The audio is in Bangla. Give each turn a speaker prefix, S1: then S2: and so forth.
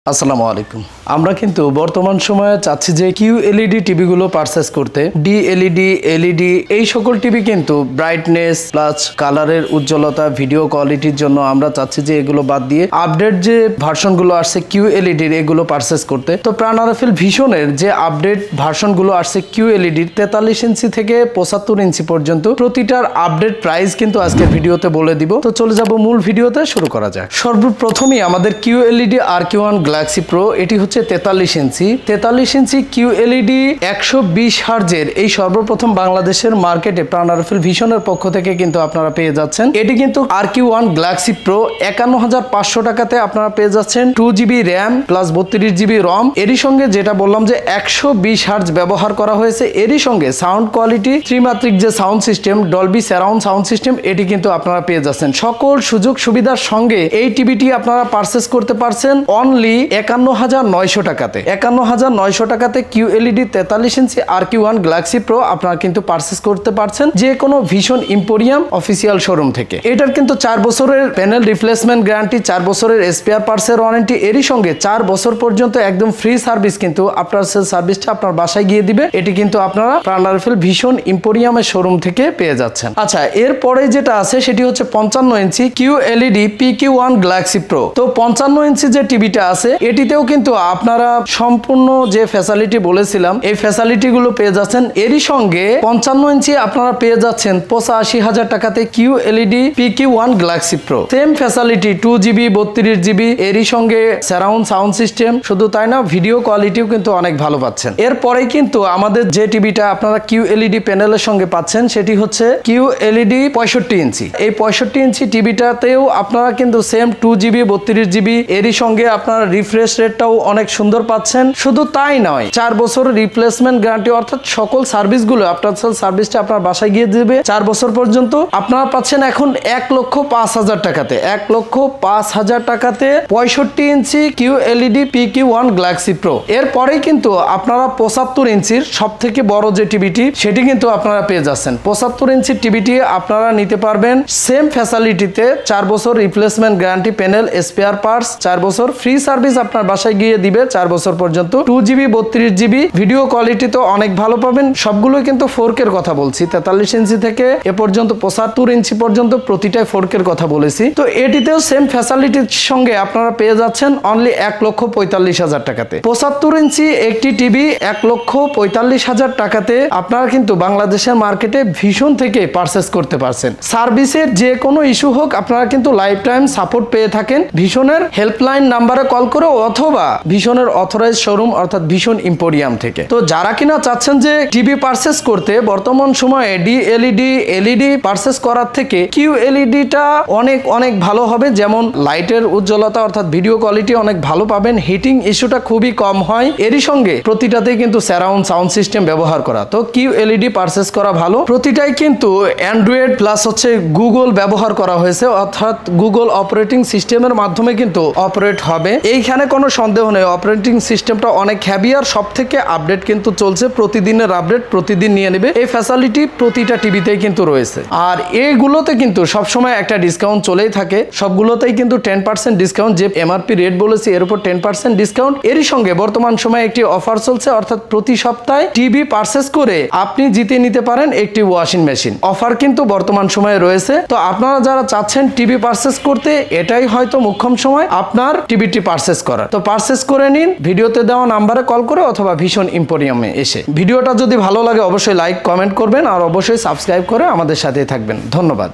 S1: আসসালামু আলাইকুম। আমরা কিন্তু বর্তমান সময়ে চাচ্ছি যে QLED টিভিগুলো পারচেজ করতে। DLED, LED এই সকল টিভি কিন্তু ব্রাইটনেস প্লাস কালারের উজ্জ্বলতা, ভিডিও কোয়ালিটির জন্য আমরা চাচ্ছি যে এগুলো বাদ দিয়ে আপডেট যে ভার্সনগুলো আসছে QLED এর এগুলো পারচেজ করতে। তো প্রাণ আরএফএল ভিশনের যে আপডেট ভার্সনগুলো আসছে QLED 43 ইঞ্চি থেকে 75 ইঞ্চি পর্যন্ত প্রতিটার আপডেট প্রাইস কিন্তু আজকের ভিডিওতে বলে দিব। তো চলে যাব মূল ভিডিওতে, শুরু করা যাক। সর্বপ্রথমেই আমাদের QLED RQ1 গ্যালাক্সি প্রো, এটি হচ্ছে 43 ইঞ্চি QLED 120 হার্জের এই সর্বপ্রথম বাংলাদেশের মার্কেটে প্রাণ আরএফএল ভিশনের পক্ষ থেকে কিন্তু আপনারা পেয়ে যাচ্ছেন। এটি কিন্তু RQ1 গ্যালাক্সি প্রো 51,500 টাকাতে আপনারা পেয়ে যাচ্ছেন। 2GB র্যাম প্লাস 32GB রম, এরই সঙ্গে যেটা বললাম যে 120 হার্জ ব্যবহার করা হয়েছে, এরই সঙ্গে সাউন্ড কোয়ালিটি ত্রিমাত্রিক যে sound system Dolby surround sound system এটি কিন্তু আপনারা পেয়ে যাচ্ছেন। সকল সুযোগ সুবিধার সঙ্গে এই টিভিটি আপনারা পারচেজ করতে পারছেন অনলি 51,900 টাকাতে। 51,900 টাকাতে QLED 43 ইঞ্চি RQ1 গ্যালাক্সি প্রো আপনারা কিন্তু পারচেজ করতে পারছেন যে কোনো ভিশন এম্পোরিয়াম অফিসিয়াল শোরুম থেকে। এটার কিন্তু 4 বছরের প্যানেল রিপ্লেসমেন্ট গ্যারান্টি, 4 বছরের স্পেয়ার পার্টসের ওয়ারেন্টি, এরই সঙ্গে 4 বছর পর্যন্ত একদম ফ্রি সার্ভিস কিন্তু আপনার সেল সার্ভিসটা আপনার বাসায় গিয়ে দিবে। এটি কিন্তু আপনারা প্রাণ আরএফএল ভিশন এম্পোরিয়ামের শোরুম থেকে পেয়ে যাচ্ছেন। আচ্ছা, এরপরে যেটা আছে সেটি হচ্ছে 55 ইঞ্চি QLED PQ1 গ্যালাক্সি প্রো। তো 55 ইঞ্চি যে টিভিটা আছে এটিতেও কিন্তু আপনারা সম্পূর্ণ যে ফ্যাসিলিটি বলেছিলাম এই ফ্যাসিলিটি গুলো পেয়ে যাচ্ছেন। এরই সঙ্গে 55 ইঞ্চি আপনারা পেয়ে যাচ্ছেন 85,000 টাকাতে QLED PQ1 Galaxy pro. Same facility 2GB 32GB, এরই সঙ্গে সারাউন্ড সাউন্ড সিস্টেম। শুধু তাই না, ভিডিও কোয়ালিটিও কিন্তু অনেক ভালো পাচ্ছেন। এরপরে কিন্তু আমাদের যে টিভিটা আপনারা QLED প্যানেলের সঙ্গে পাচ্ছেন সেটি হচ্ছে QLED 65 ইঞ্চি। এই 65 ইঞ্চি টিভিটাতেও আপনারা কিন্তু সেম 2GB 32GB, এরই সঙ্গে আপনারা রিফ্রেশ রেটটাও অনেক সুন্দর পাচ্ছেন। শুধু তাই নয়, 4 বছর রিপ্লেসমেন্ট গ্যারান্টি, অর্থাৎ সকল সার্ভিসগুলো আপনার সার্ভিসটা আপনার বাসায় গিয়ে দিবে 4 বছর পর্যন্ত। আপনারা পাচ্ছেন এখন 1,05,000 টাকাতে। 1,05,000 টাকাতে 65 ইঞ্চি QLED PQ1 গ্যালাক্সি প্রো। এরপরেই কিন্তু আপনারা 75 ইঞ্চির সব থেকে বড় যে টিভিটি সেটি কিন্তু আপনারা পেয়ে যাচ্ছেন। 75 ইঞ্চির টিভিটি আপনারা নিতে পারবেন সেম ফ্যাসিলিটিতে, 4 বছর replacement guarantee, panel spare parts, 4 বছর ফ্রি সার্ভিস আপনার বাসায় গিয়ে দিবে 4 বছর পর্যন্ত। 2GB 32GB ভিডিও কোয়ালিটি তো অনেক ভালো পাবেন। সবগুলোই কিন্তু 4K এর কথা বলছি, 43 ইঞ্চি থেকে এ পর্যন্ত 75 ইঞ্চি পর্যন্ত প্রতিটাই 4K এর কথা বলেছি। তো এটিতেও সেম ফ্যাসিলিটির সঙ্গে আপনারা পেয়ে যাচ্ছেন অনলি 1,45,000 টাকাতে। 75 ইঞ্চি একটি টিভি 1,45,000 টাকাতে আপনারা কিন্তু বাংলাদেশের মার্কেটে ভিশন থেকে পারচেজ করতে পারছেন। সার্ভিসের যে কোনো ইস্যু হোক আপনারা কিন্তু লাইফ টাইম সাপোর্ট পেয়ে থাকেন ভিশনের হেল্পলাইন নাম্বারে কল করে অথবা ভিশনের অথরাইজ শোরুম অর্থাৎ ভিশন এম্পোরিয়াম থেকে। তো যারা কিনা চাচ্ছেন যে টিভি পারচেজ করতে, বর্তমান সময়ে DLED LED পারচেজ করার থেকে QLEDটা অনেক ভালো হবে। যেমন লাইটের উজ্জ্বলতা অর্থাৎ ভিডিও কোয়ালিটি অনেক ভালো পাবেন, হিটিং ইস্যুটা খুবই কম হয়, এরই সঙ্গে প্রতিটাতেই কিন্তু সারাউন্ড সাউন্ড সিস্টেম ব্যবহার করা। তো QLED পারচেজ করা ভালো। প্রতিটাই কিন্তু অ্যান্ড্রয়েড প্লাস হচ্ছে গুগল ব্যবহার করা হয়েছে, অর্থাৎ গুগল অপারেটিং সিস্টেমের মাধ্যমে কিন্তু অপারেট হবে। এইখানে কোনো সন্দেহ নেই, অপারেটিং সিস্টেমটা অনেক হ্যাভি আর সব থেকে আপডেট কিন্তু চলছে। প্রতিদিনের আপডেট প্রতিদিন নিয়ে নেবে, এই ফ্যাসিলিটি প্রতিটা টিভিতেই কিন্তু রয়েছে। আর এইগুলোতে কিন্তু সবসময় একটা ডিসকাউন্ট চলেই থাকে, সবগুলোতেই কিন্তু 10% ডিসকাউন্ট, যে MRP রেট বলেছি এর উপর 10% ডিসকাউন্ট। এরই সঙ্গে বর্তমান সময়ে একটি অফার চলছে, অর্থাৎ প্রতি সপ্তাহে টিভি পারচেজ করে আপনি জিতে নিতে পারেন একটি ওয়াশিং মেশিন। অফার কিন্তু বর্তমান সময়ে রয়েছে। তো আপনারা যারা চাচ্ছেন টিভি পারচেজ করতে, এটাই হয়তো মোক্ষম সময় আপনার টিভিটি পারচেজ করার। তো পারচেজ করে নিন ভিডিওতে দেওয়া নাম্বারে কল করে অথবা ভিশন এম্পোরিয়ামে এসে। ভিডিওটা যদি ভালো লাগে অবশ্যই লাইক কমেন্ট করবেন আর অবশ্যই সাবস্ক্রাইব করে আমাদের সাথে থাকবেন। ধন্যবাদ।